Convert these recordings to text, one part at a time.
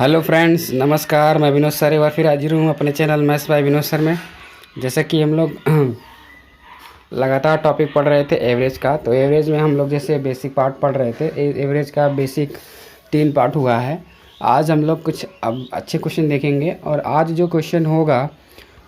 Hello friends, नमस्कार। मैं Vinod sir एक बार फिर हाजिर हूँ अपने channel maths by Vinod sir में। जैसा कि हम लोग लगातार टॉपिक पढ़ रहे थे एवरेज का, तो एवरेज में हम लोग जैसे बेसिक पार्ट पढ़ रहे थे। एवरेज का बेसिक 3 पार्ट हुआ है। आज हम लोग कुछ अब अच्छे क्वेश्चन देखेंगे, और आज जो क्वेश्चन होगा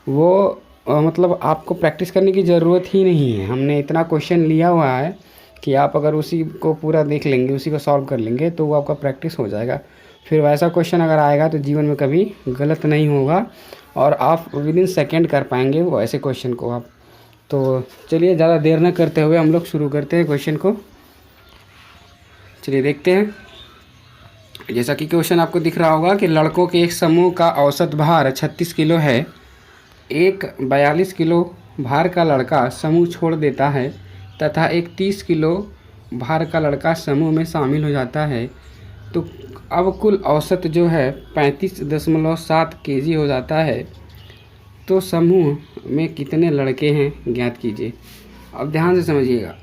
वो मतलब आपको प्रैक्टिस करने की ज़रूरत ही नहीं है। हमने इतना क्वेश्चन लिया हुआ है कि आप अगर उसी को पूरा देख लेंगे, उसी को सॉल्व कर लेंगे, तो वो आपका प्रैक्टिस हो जाएगा। फिर वैसा क्वेश्चन अगर आएगा तो जीवन में कभी गलत नहीं होगा, और आप विद इन सेकेंड कर पाएंगे वो ऐसे क्वेश्चन को आप। तो चलिए ज़्यादा देर न करते हुए हम लोग शुरू करते हैं क्वेश्चन को। चलिए देखते हैं। जैसा कि क्वेश्चन आपको दिख रहा होगा कि लड़कों के एक समूह का औसत भार 36 किलो है। एक 42 किलो भार का लड़का समूह छोड़ देता है तथा एक 30 किलो भार का लड़का समूह में शामिल हो जाता है, तो अब कुल औसत जो है 35.7 केजी हो जाता है। तो समूह में कितने लड़के हैं ज्ञात कीजिए। अब ध्यान से समझिएगा।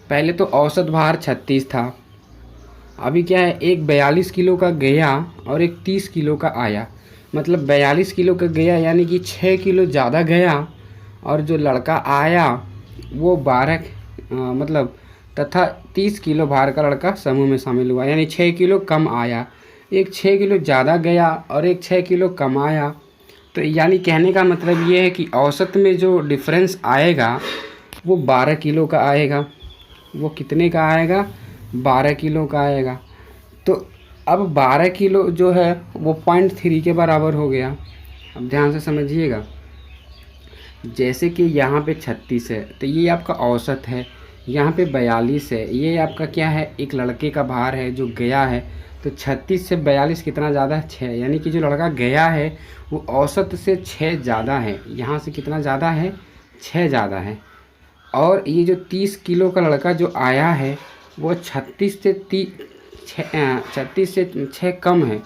पहले तो औसत भार 36 था। अभी क्या है, एक 42 किलो का गया और एक 30 किलो का आया। मतलब 42 किलो का गया यानी कि 6 किलो ज़्यादा गया, और जो लड़का आया वो 12 मतलब तथा 30 किलो भार का लड़का समूह में शामिल हुआ, यानी 6 किलो कम आया। एक 6 किलो ज़्यादा गया और एक 6 किलो कम आया। तो यानी कहने का मतलब ये है कि औसत में जो डिफरेंस आएगा वो 12 किलो का आएगा। वो कितने का आएगा? 12 किलो का आएगा। तो अब 12 किलो जो है वो 0.3 के बराबर हो गया। अब ध्यान से समझिएगा। जैसे कि यहाँ पे 36 है तो ये आपका औसत है, यहाँ पे 42 है, ये आपका क्या है, एक लड़के का भार है जो गया है। तो 36 से 42 कितना ज़्यादा है? 6। यानी कि जो लड़का गया है वो औसत से 6 ज़्यादा है। यहाँ से कितना ज़्यादा है? 6 ज़्यादा है। और ये जो 30 किलो का लड़का जो आया है वो 36 से 6 कम है।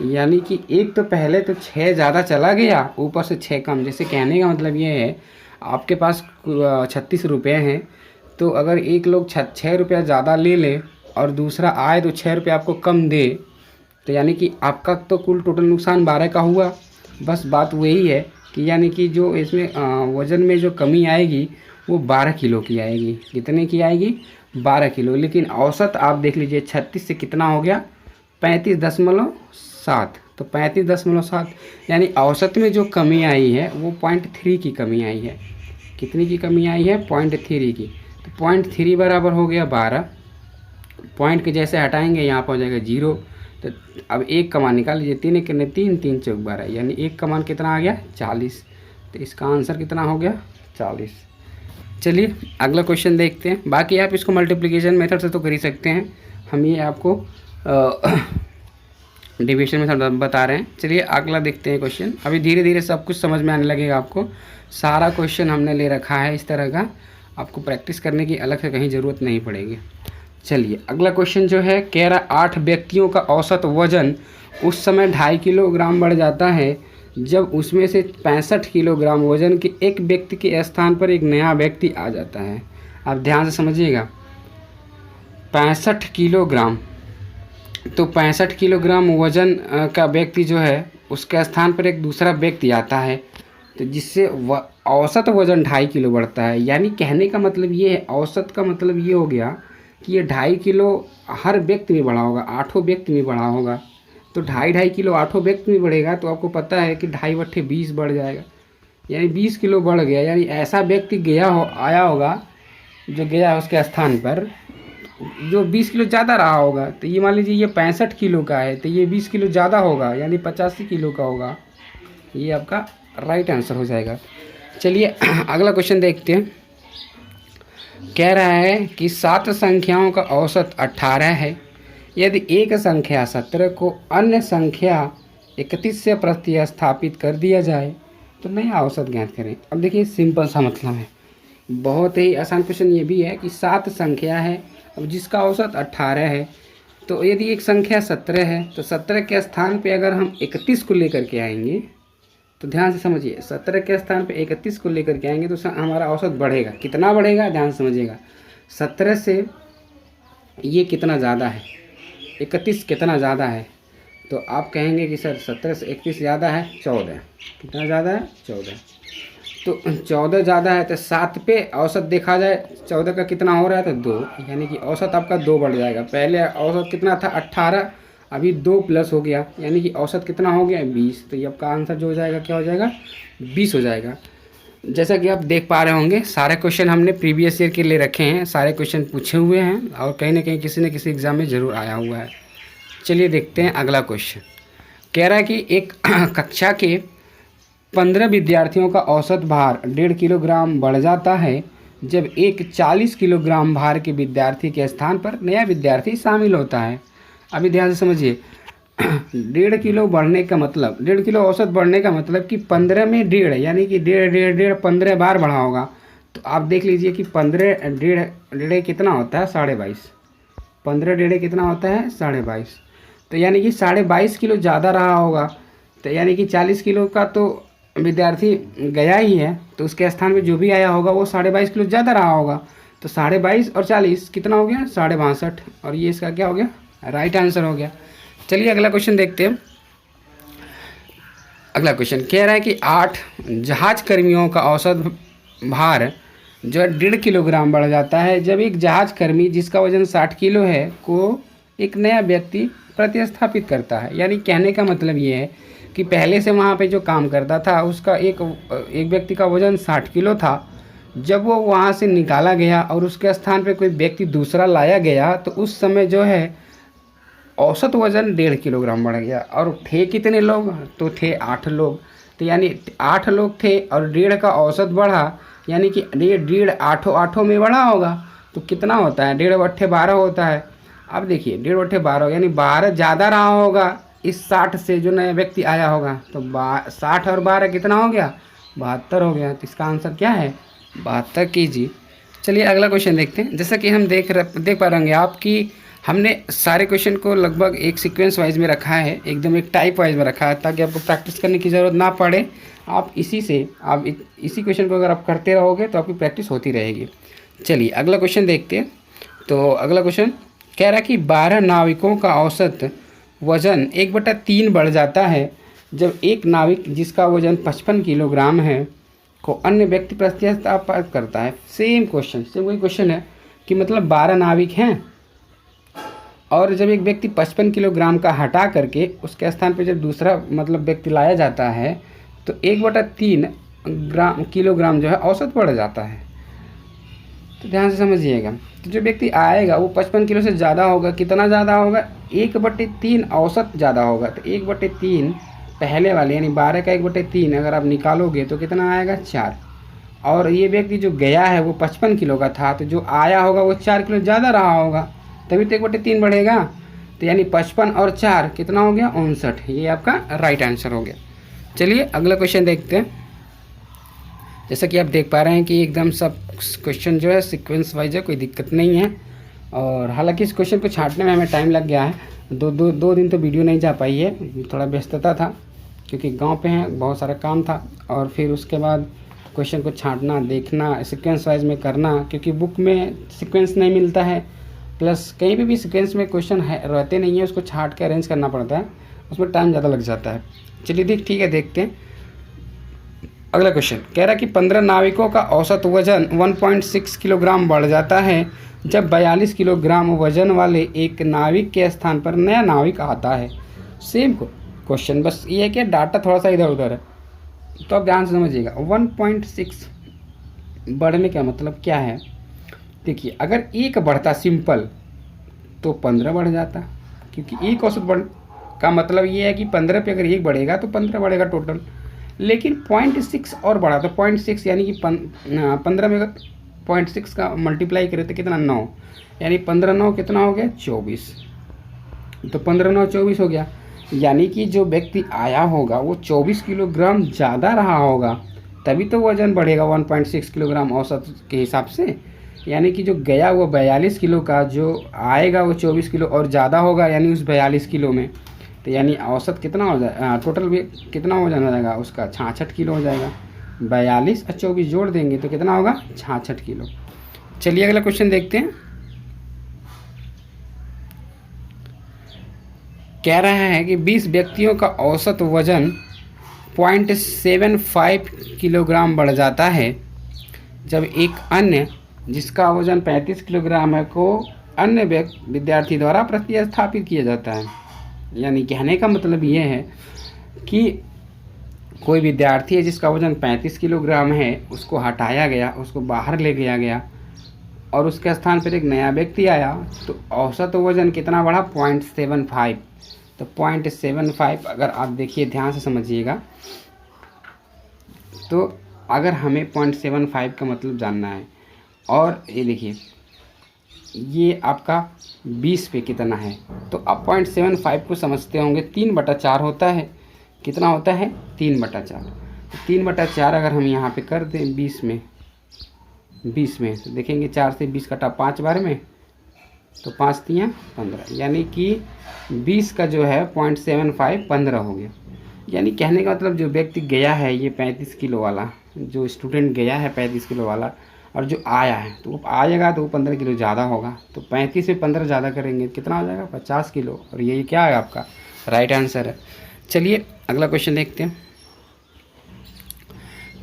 यानी कि एक तो पहले तो 6 ज़्यादा चला गया, ऊपर से 6 कम। जैसे कहने का मतलब ये है, आपके पास 36 रुपये हैं, तो अगर एक लोग 6 रुपया ज़्यादा ले ले और दूसरा आए तो 6 रुपये आपको कम दे, तो यानी कि आपका तो कुल टोटल नुकसान 12 का हुआ। बस बात वही है कि यानी कि जो इसमें वज़न में जो कमी आएगी वो 12 किलो की आएगी। कितने की आएगी? 12 किलो। लेकिन औसत आप देख लीजिए, 36 से कितना हो गया? 35.7। तो 35.7 यानी औसत में जो कमी आई है वो 0.3 की कमी आई है। कितनी की कमी आई है? 0.3 की। तो 0.3 बराबर हो गया 12। पॉइंट के जैसे हटाएंगे यहाँ पर हो जाएगा 0। तो अब एक का मान निकाल लीजिए। 3 कितने? 3 3 चौक 12, यानी एक का मान कितना आ गया? 40। तो इसका आंसर कितना हो गया? 40। चलिए अगला क्वेश्चन देखते हैं। बाकी आप इसको मल्टीप्लिकेशन मेथड से तो कर ही सकते हैं, हम ये आपको डिविजन मेथड बता रहे हैं। चलिए अगला देखते हैं क्वेश्चन। अभी धीरे धीरे सब कुछ समझ में आने लगेगा आपको। सारा क्वेश्चन हमने ले रखा है इस तरह का, आपको प्रैक्टिस करने की अलग से कहीं ज़रूरत नहीं पड़ेगी। चलिए अगला क्वेश्चन जो है, कह रहा 8 व्यक्तियों का औसत वजन उस समय 2.5 किलोग्राम बढ़ जाता है जब उसमें से 65 किलोग्राम वजन के एक व्यक्ति के स्थान पर एक नया व्यक्ति आ जाता है। आप ध्यान से समझिएगा। 65 किलोग्राम, तो 65 किलोग्राम वजन का व्यक्ति जो है उसके स्थान पर एक दूसरा व्यक्ति आता है, तो जिससे औसत वजन 2.5 किलो बढ़ता है। यानी कहने का मतलब ये है, औसत का मतलब ये हो गया कि ये 2.5 किलो हर व्यक्ति में बढ़ा होगा, 8 व्यक्ति में बढ़ा होगा। तो 2.5 किलो 8 व्यक्ति में बढ़ेगा, तो आपको पता है कि 2.5 बट्टे 20 बढ़ जाएगा, यानी 20 किलो बढ़ गया। यानी ऐसा व्यक्ति आया होगा जो गया है उसके स्थान पर, जो 20 किलो ज़्यादा रहा होगा। तो ये मान लीजिए ये 65 किलो का है, तो ये 20 किलो ज़्यादा होगा, यानी 85 किलो का होगा। ये आपका राइट आंसर हो जाएगा। चलिए अगला क्वेश्चन देखते हैं। कह रहा है कि 7 संख्याओं का औसत 18 है। यदि एक संख्या 17 को अन्य संख्या 31 से प्रतिस्थापित कर दिया जाए तो नया औसत ज्ञात करें। अब देखिए सिंपल सा मतलब है, बहुत ही आसान क्वेश्चन ये भी है कि 7 संख्या है, अब जिसका औसत 18 है। तो यदि एक संख्या 17 है तो 17 के स्थान पे अगर हम 31 को लेकर के आएंगे, तो ध्यान से समझिए, 17 के स्थान पे 31 को लेकर के आएंगे तो हमारा औसत बढ़ेगा। कितना बढ़ेगा? ध्यान से समझिएगा। 17 से ये कितना ज़्यादा है? 31 कितना ज़्यादा है? तो आप कहेंगे कि सर 17 से 31 ज़्यादा है, 14 कितना ज़्यादा है, 14। तो 14 ज़्यादा है तो 7 पे औसत देखा जाए 14 का कितना हो रहा है तो 2, यानी कि औसत आपका 2 बढ़ जाएगा। पहले औसत कितना था 18, अभी 2 प्लस हो गया, यानी कि औसत कितना हो गया 20। तो ये आपका आंसर जो हो जाएगा क्या हो जाएगा 20 हो जाएगा। जैसा कि आप देख पा रहे होंगे सारे क्वेश्चन हमने प्रीवियस ईयर के ले रखे हैं, सारे क्वेश्चन पूछे हुए हैं और कहीं ना कहीं किसी न किसी एग्ज़ाम में ज़रूर आया हुआ है। चलिए देखते हैं अगला क्वेश्चन। कह रहा है कि एक कक्षा के 15 विद्यार्थियों का औसत भार 1.5 किलोग्राम बढ़ जाता है जब एक 40 किलोग्राम भार के विद्यार्थी के स्थान पर नया विद्यार्थी शामिल होता है। अभी ध्यान से समझिए 1.5 किलो बढ़ने का मतलब, 1.5 किलो औसत बढ़ने का मतलब कि 15 में 1.5 यानी कि 1.5 15 बार बढ़ा होगा। तो आप देख लीजिए कि 15 1.5 कितना होता है 22.5, 15 1.5 कितना होता है 22.5, तो यानी कि 22.5 किलो ज़्यादा रहा होगा। तो यानी कि 40 किलो का तो विद्यार्थी गया ही है, तो उसके स्थान में जो भी आया होगा वो 22.5 किलो ज़्यादा रहा होगा। तो 22.5 और 40 कितना हो गया 62.5, और ये इसका क्या हो गया राइट आंसर हो गया। चलिए अगला क्वेश्चन देखते हैं। अगला क्वेश्चन कह रहा है कि 8 जहाज कर्मियों का औसत भार जो है 1.5 किलोग्राम बढ़ जाता है जब एक जहाज कर्मी जिसका वजन 60 किलो है को एक नया व्यक्ति प्रतिस्थापित करता है। यानी कहने का मतलब ये है कि पहले से वहाँ पे जो काम करता था उसका एक व्यक्ति का वजन 60 किलो था, जब वो वहाँ से निकाला गया और उसके स्थान पे कोई व्यक्ति दूसरा लाया गया तो उस समय जो है औसत वज़न 1.5 किलोग्राम बढ़ गया। और थे कितने लोग, तो थे 8 लोग। तो यानी 8 लोग थे और 1.5 का औसत बढ़ा, यानी कि 1.5 8 में बढ़ा होगा। तो कितना होता है 1.5 8 12 होता है। अब देखिए 1.5 8 12 यानी 12 ज़्यादा रहा होगा इस 60 से जो नया व्यक्ति आया होगा। तो 60 और 12 कितना हो गया 72 हो गया। तो इसका आंसर क्या है 72 कीजिए। चलिए अगला क्वेश्चन देखते हैं। जैसा कि हम देख पा रहे होंगे आप कि हमने सारे क्वेश्चन को लगभग एक सीक्वेंस वाइज में रखा है, एकदम एक टाइप वाइज में रखा है ताकि आपको प्रैक्टिस करने की ज़रूरत ना पड़े। आप इसी क्वेश्चन को अगर आप करते रहोगे तो आपकी प्रैक्टिस होती रहेगी। चलिए अगला क्वेश्चन देखते हैं। तो अगला क्वेश्चन कह रहा है कि 12 नाविकों का औसत वज़न 1/3 बढ़ जाता है जब एक नाविक जिसका वज़न 55 किलोग्राम है को अन्य व्यक्ति प्रतिस्थापित करता है। सेम वही क्वेश्चन है कि मतलब 12 नाविक हैं और जब एक व्यक्ति 55 किलोग्राम का हटा करके उसके स्थान पे जब दूसरा मतलब व्यक्ति लाया जाता है तो 1/3 किलोग्राम जो है औसत बढ़ जाता है। तो ध्यान से समझिएगा। तो जो व्यक्ति आएगा वो 55 किलो से ज़्यादा होगा। कितना ज़्यादा होगा 1/3 औसत ज़्यादा होगा। तो 1/3 पहले वाले यानी 12 का 1/3 अगर आप निकालोगे तो कितना आएगा 4। और ये व्यक्ति जो गया है वो 55 किलो का था, तो जो आया होगा वो 4 किलो ज़्यादा रहा होगा, तभी तो 1/3 बढ़ेगा। तो यानी 55 और 4 कितना हो गया 59। ये आपका राइट आंसर हो गया। चलिए अगला क्वेश्चन देखते हैं। जैसा कि आप देख पा रहे हैं कि एकदम सब क्वेश्चन जो है सीक्वेंस वाइज है, कोई दिक्कत नहीं है। और हालांकि इस क्वेश्चन को छांटने में हमें टाइम लग गया है, दो दिन तो वीडियो नहीं जा पाई है, थोड़ा व्यस्तता था क्योंकि गांव पे हैं, बहुत सारा काम था। और फिर उसके बाद क्वेश्चन को छांटना, देखना, सीक्वेंस वाइज में करना, क्योंकि बुक में सीक्वेंस नहीं मिलता है, प्लस कहीं पे भी सीक्वेंस में क्वेश्चन रहते नहीं है, उसको छांट के अरेंज करना पड़ता है, उसमें टाइम ज़्यादा लग जाता है। चलिए ठीक है देखते हैं। अगला क्वेश्चन कह रहा है कि 15 नाविकों का औसत वजन 1.6 किलोग्राम बढ़ जाता है जब 42 किलोग्राम वजन वाले एक नाविक के स्थान पर नया नाविक आता है। सेम क्वेश्चन, बस ये है कि डाटा थोड़ा सा इधर उधर है, तो आप ध्यान से समझिएगा। 1.6 बढ़ने का मतलब क्या है। देखिए अगर एक बढ़ता सिंपल तो 15 बढ़ जाता, क्योंकि एक औसत बढ़ का मतलब ये है कि 15 पे अगर एक बढ़ेगा तो 15 बढ़ेगा टोटल। लेकिन 0.6 और बढ़ा तो 0.6 यानी कि 15 में 0.6 का मल्टीप्लाई करें तो कितना 9, यानी 15 9 कितना हो गया 24। तो 15 9 24 हो गया, यानी कि जो व्यक्ति आया होगा वो 24 किलोग्राम ज़्यादा रहा होगा, तभी तो वज़न बढ़ेगा 1.6 किलोग्राम औसत के हिसाब से। यानी कि जो गया वो 42 किलो का, जो आएगा वो 24 किलो और ज़्यादा होगा, यानी उस 42 किलो में। तो यानी औसत कितना हो जाएगा, टोटल भी कितना हो जाएगा उसका 66 किलो हो जाएगा। 42 और 24 जोड़ देंगे तो कितना होगा 66 किलो। चलिए अगला क्वेश्चन देखते हैं। कह रहा है कि 20 व्यक्तियों का औसत वजन 0.75 किलोग्राम बढ़ जाता है जब एक अन्य जिसका वजन 35 किलोग्राम है को अन्य विद्यार्थी द्वारा प्रतिस्थापित किया जाता है। यानी कहने का मतलब ये है कि कोई विद्यार्थी है जिसका वजन 35 किलोग्राम है, उसको हटाया गया, उसको बाहर ले गया गया और उसके स्थान पर एक नया व्यक्ति आया, तो औसत वजन कितना बढ़ा? 0.75। तो 0.75 अगर आप देखिए ध्यान से समझिएगा, तो अगर हमें 0.75 का मतलब जानना है और ये देखिए ये आपका 20 पे कितना है, तो आप 0.75 को समझते होंगे 3/4 होता है। कितना होता है? 3/4। तो 3/4 अगर हम यहाँ पे कर दें 20 में तो देखेंगे 4 से 20 कटा 5 बार में, तो 5 तियाँ 15, यानी कि 20 का जो है 0.75 15 हो गया। यानी कहने का मतलब जो व्यक्ति गया है ये 35 किलो वाला, जो स्टूडेंट गया है 35 किलो वाला, और जो आया है तो वो आएगा तो वो 15 किलो ज़्यादा होगा, तो 35 से 15 ज़्यादा करेंगे कितना हो जाएगा? 50 किलो। और ये क्या है? आपका राइट आंसर है। चलिए अगला क्वेश्चन देखते हैं।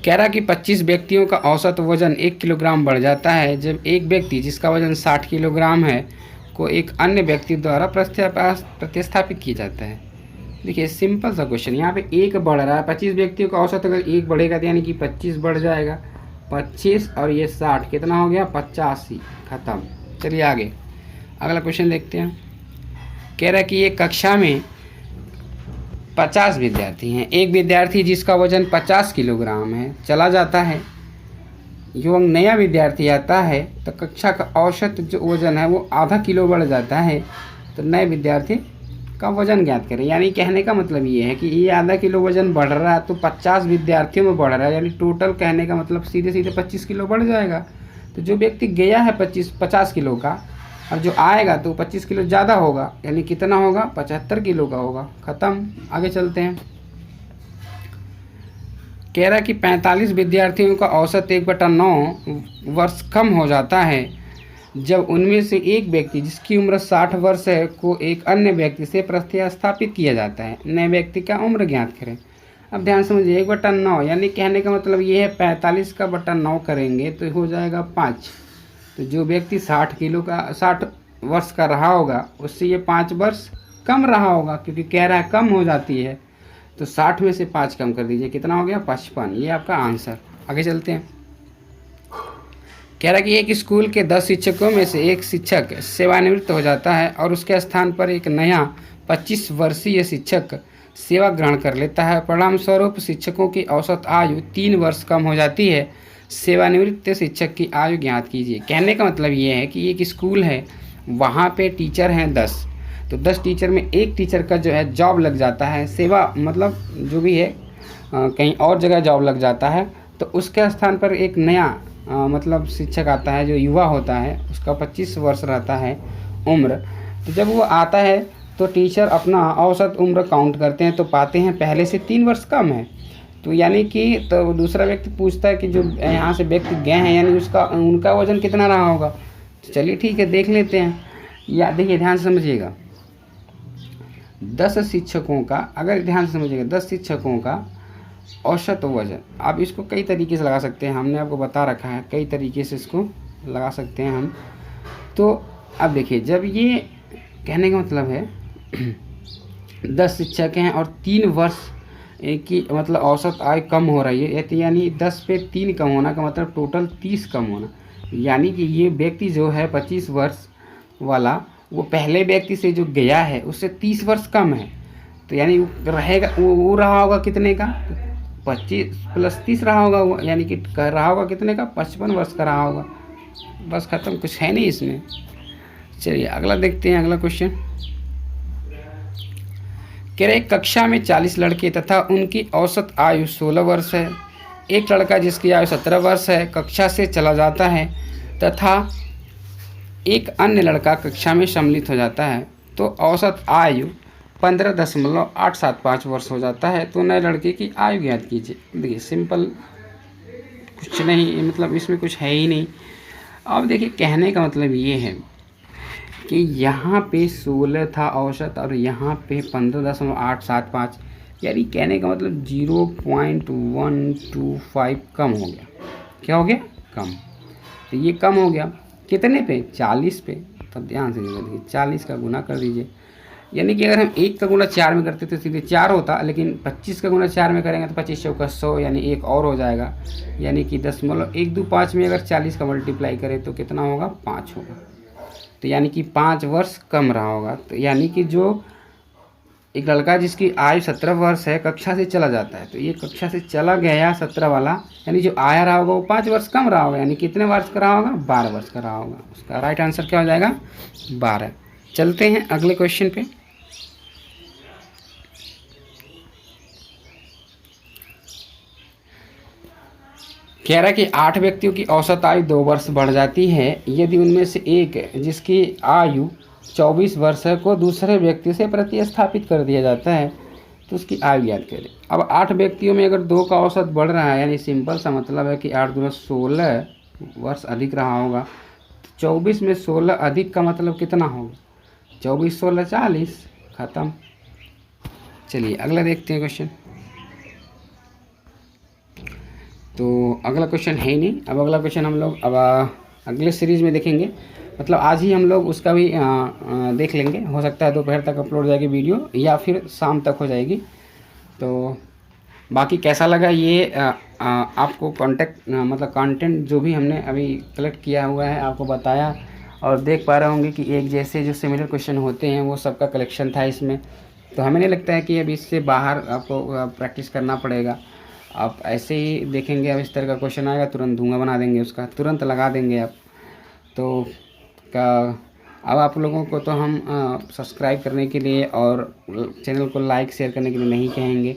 कह रहा कि 25 व्यक्तियों का औसत वजन 1 किलोग्राम बढ़ जाता है जब एक व्यक्ति जिसका वजन 60 किलोग्राम है को एक अन्य व्यक्ति द्वारा प्रतिस्थापित किया जाता है। देखिए सिंपल सा क्वेश्चन, यहाँ पे एक बढ़ रहा है, 25 व्यक्तियों का औसत अगर एक बढ़ेगा तो यानी कि 25 बढ़ जाएगा, 25 और ये 60 कितना हो गया? 85। ख़त्म। चलिए आगे अगला क्वेश्चन देखते हैं। कह रहा है कि एक कक्षा में 50 विद्यार्थी हैं, एक विद्यार्थी जिसका वजन 50 किलोग्राम है चला जाता है, एवं नया विद्यार्थी आता है तो कक्षा का औसत जो वजन है वो आधा किलो बढ़ जाता है, तो नए विद्यार्थी का वजन ज्ञात करें। यानी कहने का मतलब ये है कि ये आधा किलो वजन बढ़ रहा है तो 50 विद्यार्थियों में बढ़ रहा है, यानी टोटल कहने का मतलब सीधे सीधे 25 किलो बढ़ जाएगा। तो जो व्यक्ति गया है 50 किलो का और जो आएगा तो 25 किलो ज़्यादा होगा, यानी कितना होगा? 75 किलो का होगा। ख़त्म। आगे चलते हैं। कह रहा कि 45 विद्यार्थियों का औसत 1/9 वर्ष कम हो जाता है जब उनमें से एक व्यक्ति जिसकी उम्र 60 वर्ष है को एक अन्य व्यक्ति से प्रतिस्थापित किया जाता है। नए व्यक्ति का उम्र ज्ञात करें। अब ध्यान समझिए 1/9 यानी कहने का मतलब ये है 45 का बटा 9 करेंगे तो हो जाएगा 5। तो जो व्यक्ति 60 वर्ष का रहा होगा उससे ये 5 वर्ष कम रहा होगा, क्योंकि कह रहा है कम हो जाती है, तो 60 में से 5 कम कर दीजिए, कितना हो गया? 55। ये आपका आंसर। आगे चलते हैं। कह रहा कि एक स्कूल के 10 शिक्षकों में से एक शिक्षक सेवानिवृत्त हो जाता है और उसके स्थान पर एक नया 25 वर्षीय शिक्षक सेवा ग्रहण कर लेता है। परिणाम स्वरूप शिक्षकों की औसत आयु 3 वर्ष कम हो जाती है। सेवानिवृत्त शिक्षक की आयु ज्ञात कीजिए। कहने का मतलब ये है कि एक स्कूल है, वहाँ पे टीचर हैं 10, तो 10 टीचर में एक टीचर का जो है जॉब लग जाता है, सेवा मतलब जो भी है कहीं और जगह जॉब लग जाता है, तो उसके स्थान पर एक नया मतलब शिक्षक आता है जो युवा होता है, उसका 25 वर्ष रहता है उम्र। तो जब वो आता है तो टीचर अपना औसत उम्र काउंट करते हैं तो पाते हैं पहले से 3 वर्ष कम है। तो यानी कि तो दूसरा व्यक्ति पूछता है कि जो यहाँ से व्यक्ति गए हैं यानी उनका वजन कितना रहा होगा। तो चलिए ठीक है, देख लेते हैं। या देखिए ध्यान से समझिएगा, 10 शिक्षकों का, अगर ध्यान से समझिएगा 10 शिक्षकों का औसत वजन, आप इसको कई तरीके से लगा सकते हैं, हमने आपको बता रखा है कई तरीके से इसको लगा सकते हैं हम। तो अब देखिए, जब ये कहने का मतलब है 10 शिक्षक हैं और 3 वर्ष की मतलब औसत आयु कम हो रही है, यानी 10 पे 3 कम होना का मतलब टोटल 30 कम होना, यानी कि ये व्यक्ति जो है 25 वर्ष वाला वो पहले व्यक्ति से जो गया है उससे 30 वर्ष कम है। तो यानी रहेगा वो रहा होगा कितने का? 25 + 30 रहा होगा वो, यानी कि रहा होगा कितने का? 55 वर्ष का रहा होगा। बस ख़त्म, कुछ है नहीं इसमें। चलिए अगला देखते हैं। अगला क्वेश्चन कह रहे कक्षा में 40 लड़के तथा उनकी औसत आयु 16 वर्ष है। एक लड़का जिसकी आयु 17 वर्ष है कक्षा से चला जाता है तथा एक अन्य लड़का कक्षा में सम्मिलित हो जाता है, तो औसत आयु 15.875 वर्ष हो जाता है। तो नए लड़के की आयु ज्ञात कीजिए। देखिए सिंपल, कुछ नहीं, मतलब इसमें कुछ है ही नहीं। अब देखिए कहने का मतलब ये है कि यहाँ पे 16 था औसत और यहाँ पे 15.875, यानी कहने का मतलब 0.125 कम हो गया। क्या हो गया? कम। तो ये कम हो गया कितने पे? 40 पे। तब ध्यान से देखिए 40 का गुना कर दीजिए, यानी कि अगर हम 1 का गुना 4 में करते तो सीधे 4 होता, लेकिन 25 का गुना 4 में करेंगे तो 25 चौका 100, यानी एक और हो जाएगा, यानी कि 10.125 में अगर 40 का मल्टीप्लाई करें तो कितना होगा? 5 होगा। तो यानी कि 5 वर्ष कम रहा होगा। तो यानी कि जो एक लड़का जिसकी आयु 17 वर्ष है कक्षा से चला जाता है, तो ये कक्षा से चला गया 17 वाला, यानी जो आया रहा होगा वो 5 वर्ष कम रहा होगा, यानी कितने वर्ष का रहा होगा? 12 वर्ष का रहा होगा। उसका राइट आंसर क्या हो जाएगा? 12। चलते हैं अगले क्वेश्चन पे। कह रहा है कि 8 व्यक्तियों की औसत आयु 2 वर्ष बढ़ जाती है यदि उनमें से एक जिसकी आयु 24 वर्ष है को दूसरे व्यक्ति से प्रतिस्थापित कर दिया जाता है, तो उसकी आयु याद करें। अब 8 व्यक्तियों में अगर 2 का औसत बढ़ रहा है, यानी सिंपल सा मतलब है कि 8 दूना 16 वर्ष अधिक रहा होगा, तो 24 में 16 अधिक का मतलब कितना होगा? 24 16 40, ख़त्म। चलिए अगला देखते हैं क्वेश्चन। तो अगला क्वेश्चन है ही नहीं, अब अगला क्वेश्चन हम लोग अब अगले सीरीज़ में देखेंगे, मतलब आज ही हम लोग उसका भी देख लेंगे। हो सकता है दोपहर तक अपलोड हो जाएगी वीडियो या फिर शाम तक हो जाएगी। तो बाकी कैसा लगा ये आपको कॉन्टेक्ट मतलब कंटेंट जो भी हमने अभी कलेक्ट किया हुआ है आपको बताया, और देख पा रहे होंगे कि एक जैसे जो सिमिलर क्वेश्चन होते हैं वो सबका कलेक्शन था इसमें। तो हमें नहीं लगता है कि अब इससे बाहर आपको प्रैक्टिस करना पड़ेगा। आप ऐसे ही देखेंगे, अब इस तरह का क्वेश्चन आएगा तुरंत धुआं बना देंगे, उसका तुरंत लगा देंगे आप। तो अब आप लोगों को तो हम सब्सक्राइब करने के लिए और चैनल को लाइक शेयर करने के लिए नहीं कहेंगे,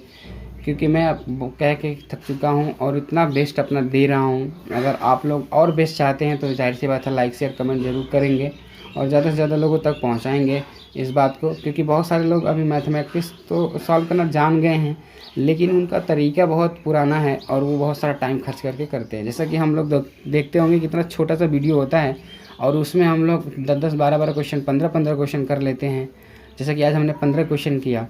क्योंकि मैं कह के थक चुका हूँ और इतना बेस्ट अपना दे रहा हूँ। अगर आप लोग और बेस्ट चाहते हैं तो जाहिर सी बात है लाइक शेयर कमेंट ज़रूर करेंगे और ज़्यादा से ज़्यादा लोगों तक पहुँचाएँगे इस बात को, क्योंकि बहुत सारे लोग अभी मैथमेटिक्स तो सॉल्व करना जान गए हैं, लेकिन उनका तरीका बहुत पुराना है और वो बहुत सारा टाइम खर्च करके करते हैं। जैसा कि हम लोग देखते होंगे कितना छोटा सा वीडियो होता है और उसमें हम लोग 10-10 12-12 क्वेश्चन 15-15 क्वेश्चन कर लेते हैं। जैसा कि आज हमने 15 क्वेश्चन किया,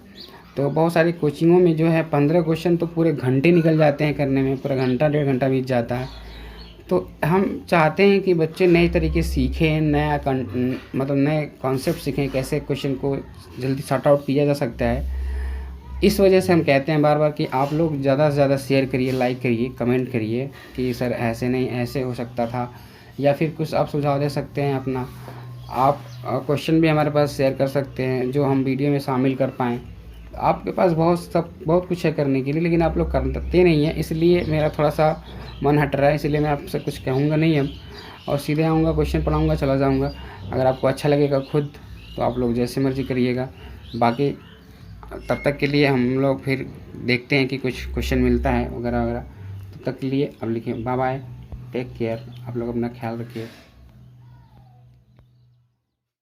तो बहुत सारी कोचिंगों में जो है 15 क्वेश्चन तो पूरे घंटे निकल जाते हैं करने में, पूरा घंटा 1.5 घंटा बीत जाता है। तो हम चाहते हैं कि बच्चे नए तरीके सीखें, नया मतलब नए कॉन्सेप्ट सीखें, कैसे क्वेश्चन को जल्दी सॉर्ट आउट किया जा सकता है। इस वजह से हम कहते हैं बार बार कि आप लोग ज़्यादा से ज़्यादा शेयर करिए, लाइक करिए, कमेंट करिए कि सर ऐसे नहीं ऐसे हो सकता था, या फिर कुछ आप सुझाव दे सकते हैं अपना। आप क्वेश्चन भी हमारे पास शेयर कर सकते हैं जो हम वीडियो में शामिल कर पाएँ। आपके पास बहुत कुछ है करने के लिए, लेकिन आप लोग करते नहीं हैं, इसलिए मेरा थोड़ा सा मन हट रहा है। इसलिए मैं आपसे कुछ कहूँगा नहीं अब, और सीधे आऊँगा, क्वेश्चन पढ़ाऊँगा, चला जाऊँगा। अगर आपको अच्छा लगेगा खुद तो आप लोग जैसे मर्जी करिएगा। बाकी तब तक के लिए हम लोग फिर देखते हैं कि कुछ क्वेश्चन मिलता है वगैरह वगैरह। तब तक के लिए अब लिखिए बाय बाय, टेक केयर, आप लोग अपना ख्याल रखिए।